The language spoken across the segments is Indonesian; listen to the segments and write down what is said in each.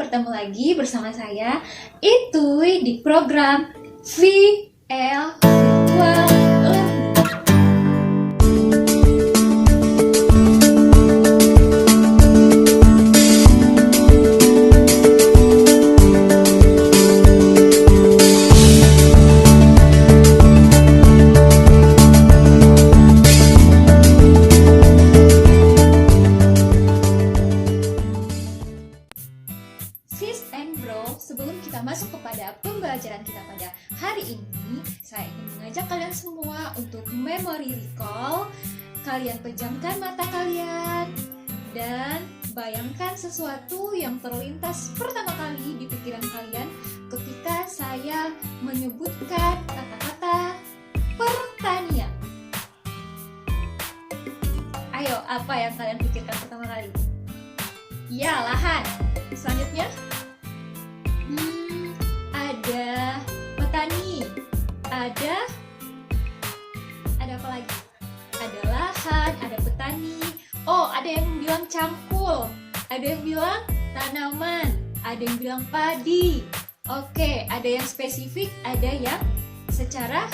bertemu lagi bersama saya Ituy di program VL Virtual Learning. Sis and bro, sebelum kita masuk kepada pembelajaran kita pada hari ini, saya ingin mengajak kalian semua untuk memory recall. Kalian pejamkan mata kalian dan bayangkan sesuatu yang terlintas pertama kali di pikiran kalian ketika saya menyebutkan kata-kata pertanian. Ayo, apa yang kalian pikirkan pertama kali? Ya, lahan. Selanjutnya, ada petani, ada apa lagi? Ada lahan, ada petani. Oh, ada yang bilang cangkul, ada yang bilang tanaman, ada yang bilang padi. Oke, ada yang spesifik, ada yang secara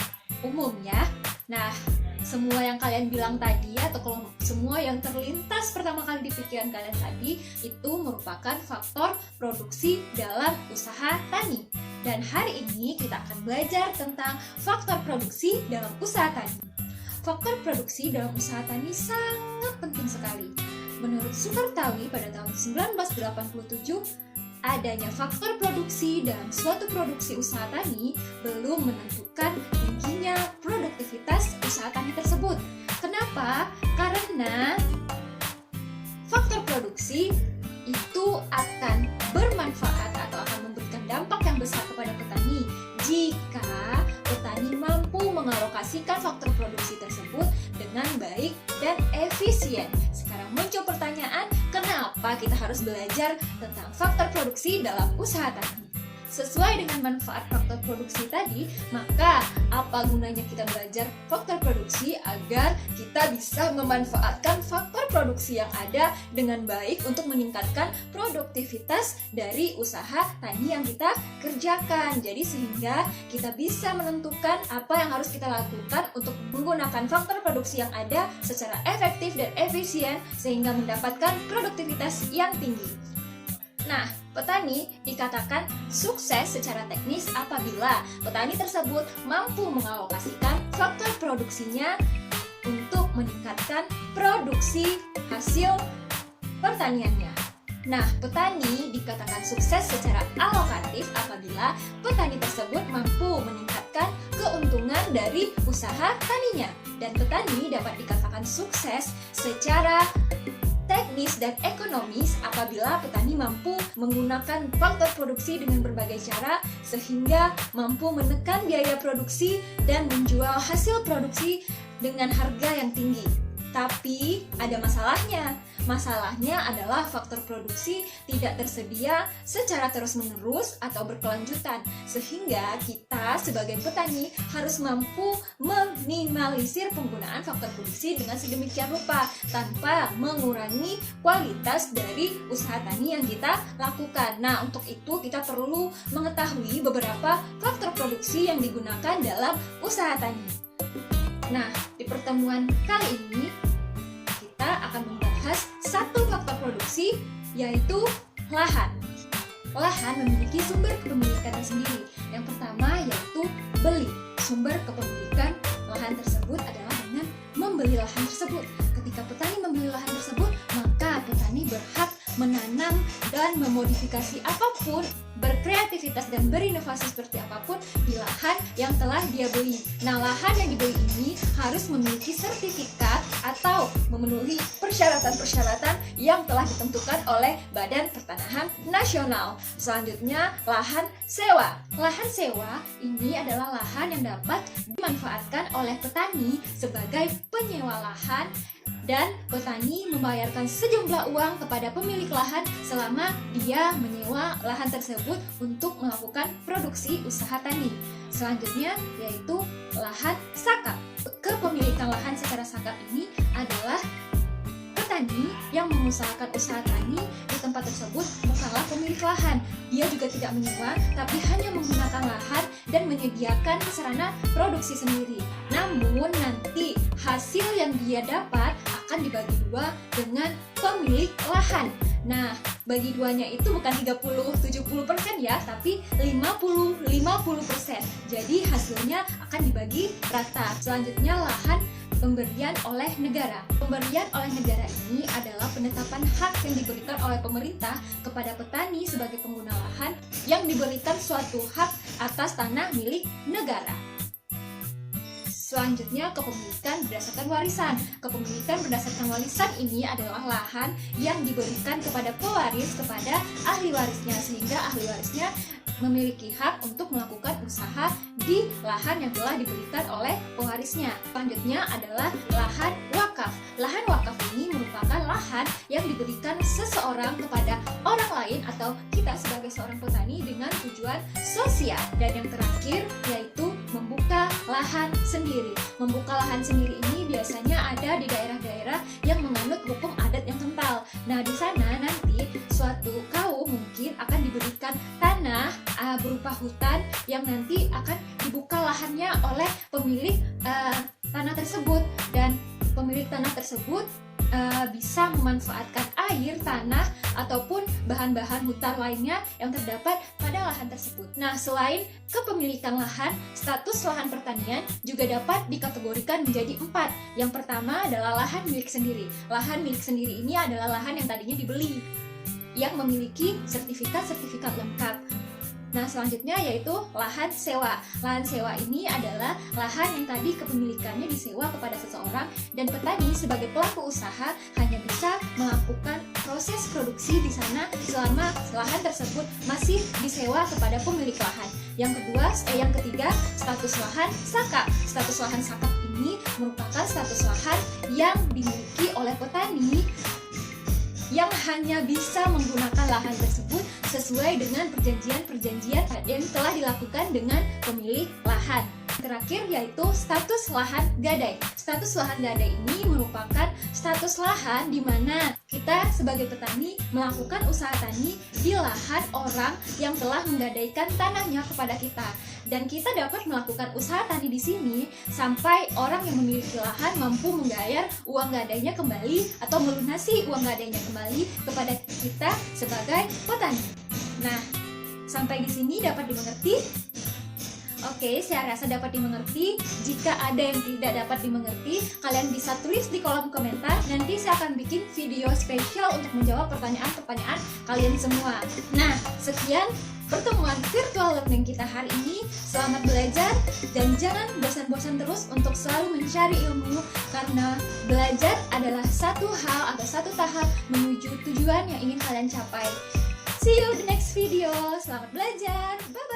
umum ya. Nah, semua yang kalian bilang tadi atau kalau semua yang terlintas pertama kali di pikiran kalian tadi itu merupakan faktor produksi dalam usaha tani. Dan hari ini kita akan belajar tentang faktor produksi dalam usaha tani. Faktor produksi dalam usaha tani sangat penting sekali. Menurut Sukartawi pada tahun 1987, adanya faktor produksi dalam suatu produksi usaha tani belum menentukan tingginya produktivitas usaha tani tersebut. Kenapa? Karena faktor produksi itu akan bermanfaat atau akan memberikan dampak yang besar kepada petani jika petani mampu mengalokasikan faktor produksi tersebut dengan baik dan efisien. Sekarang muncul pertanyaan, kenapa kita harus belajar tentang faktor produksi dalam usaha tani? Sesuai dengan manfaat faktor produksi tadi, maka apa gunanya kita belajar faktor produksi agar kita bisa memanfaatkan faktor produksi yang ada dengan baik untuk meningkatkan produktivitas dari usaha tani yang kita kerjakan. Jadi sehingga kita bisa menentukan apa yang harus kita lakukan untuk menggunakan faktor produksi yang ada secara efektif dan efisien sehingga mendapatkan produktivitas yang tinggi. Nah, petani dikatakan sukses secara teknis apabila petani tersebut mampu mengalokasikan faktor produksinya untuk meningkatkan produksi hasil pertaniannya. Nah, petani dikatakan sukses secara alokatif apabila petani tersebut mampu meningkatkan keuntungan dari usaha taninya. Dan petani dapat dikatakan sukses secara teknis dan ekonomis apabila petani mampu menggunakan faktor produksi dengan berbagai cara sehingga mampu menekan biaya produksi dan menjual hasil produksi dengan harga yang tinggi. Tapi ada masalahnya. Masalahnya adalah faktor produksi tidak tersedia secara terus-menerus atau berkelanjutan, sehingga kita sebagai petani harus mampu meminimalisir penggunaan faktor produksi dengan sedemikian rupa tanpa mengurangi kualitas dari usaha tani yang kita lakukan. Nah, untuk itu kita perlu mengetahui beberapa faktor produksi yang digunakan dalam usaha tani. Nah, di pertemuan kali ini kita akan membahas satu faktor produksi, yaitu lahan. Lahan memiliki sumber kepemilikannya sendiri. Yang pertama yaitu beli. Sumber kepemilikan lahan tersebut adalah dengan membeli lahan tersebut. Ketika petani membeli lahan tersebut, maka petani berhak menanam dan memodifikasi apapun, berkreativitas dan berinovasi seperti apapun di lahan yang telah dia beli. Nah, lahan yang dibeli ini harus memiliki sertifikat atau memenuhi persyaratan-persyaratan yang telah ditentukan oleh Badan Pertanahan Nasional. Selanjutnya, lahan sewa. Lahan sewa ini adalah lahan yang dapat dimanfaatkan oleh petani sebagai penyewa lahan dan petani membayarkan sejumlah uang kepada pemilik lahan selama dia menyewa lahan tersebut untuk melakukan produksi usaha tani. Selanjutnya yaitu lahan sakap. Kepemilikan lahan secara sakap ini adalah petani yang mengusahakan usaha tani di tempat tersebut bukanlah pemilik lahan. Dia juga tidak menyewa, tapi hanya menggunakan lahan dan menyediakan sarana produksi sendiri. Namun nanti hasil yang dia dapat akan dibagi dua dengan pemilik lahan. Nah, bagi duanya itu bukan 30-70% ya, tapi 50-50%. Jadi hasilnya akan dibagi rata. Selanjutnya lahan pemberian oleh negara. Pemberian oleh negara ini adalah penetapan hak yang diberikan oleh pemerintah kepada petani sebagai pengguna lahan yang diberikan suatu hak atas tanah milik negara. Selanjutnya, kepemilikan berdasarkan warisan. Kepemilikan berdasarkan warisan ini adalah lahan yang diberikan kepada pewaris kepada ahli warisnya, sehingga ahli warisnya memiliki hak untuk melakukan usaha di lahan yang telah diberikan oleh pewarisnya. Selanjutnya adalah lahan wakaf. Lahan wakaf ini merupakan lahan yang diberikan seseorang kepada orang lain atau kita sebagai seorang petani dengan tujuan sosial. Dan yang terakhir yaitu membuka lahan sendiri. Membuka lahan sendiri ini biasanya ada di daerah-daerah yang menganut hukum adat yang kental. Nah, di sana nanti suatu kaum mungkin akan diberikan tanah berupa hutan yang nanti akan dibuka lahannya oleh pemilik tanah tersebut, dan pemilik tanah tersebut bisa memanfaatkan air, tanah, ataupun bahan-bahan hutan lainnya yang terdapat pada lahan tersebut. Nah, selain kepemilikan lahan, status lahan pertanian juga dapat dikategorikan menjadi 4. Yang pertama adalah lahan milik sendiri. Lahan milik sendiri ini adalah lahan yang tadinya dibeli, yang memiliki sertifikat-sertifikat lengkap. Nah, selanjutnya yaitu lahan sewa. Lahan sewa ini adalah lahan yang tadi kepemilikannya disewa kepada seseorang, dan petani sebagai pelaku usaha hanya bisa melakukan proses produksi di sana selama lahan tersebut masih disewa kepada pemilik lahan. Yang ketiga, status lahan sakap. Status lahan sakap ini merupakan status lahan yang dimiliki oleh petani yang hanya bisa menggunakan lahan tersebut sesuai dengan perjanjian-perjanjian yang telah dilakukan dengan pemilik lahan. Terakhir yaitu status lahan gadai. Status lahan gadai ini merupakan status lahan di mana kita sebagai petani melakukan usaha tani di lahan orang yang telah menggadaikan tanahnya kepada kita. Dan kita dapat melakukan usaha tani di sini sampai orang yang memiliki lahan mampu membayar uang gadainya kembali atau melunasi uang gadainya kembali kepada kita sebagai petani. Nah, sampai di sini dapat dimengerti? Oke, saya rasa dapat dimengerti. Jika ada yang tidak dapat dimengerti, kalian bisa tulis di kolom komentar. Nanti saya akan bikin video spesial untuk menjawab pertanyaan-pertanyaan kalian semua. Nah, sekian pertemuan virtual learning kita hari ini. Selamat belajar dan jangan bosan-bosan terus untuk selalu mencari ilmu, karena belajar adalah satu hal atau satu tahap menuju tujuan yang ingin kalian capai. See you the next video. Selamat belajar. Bye-bye.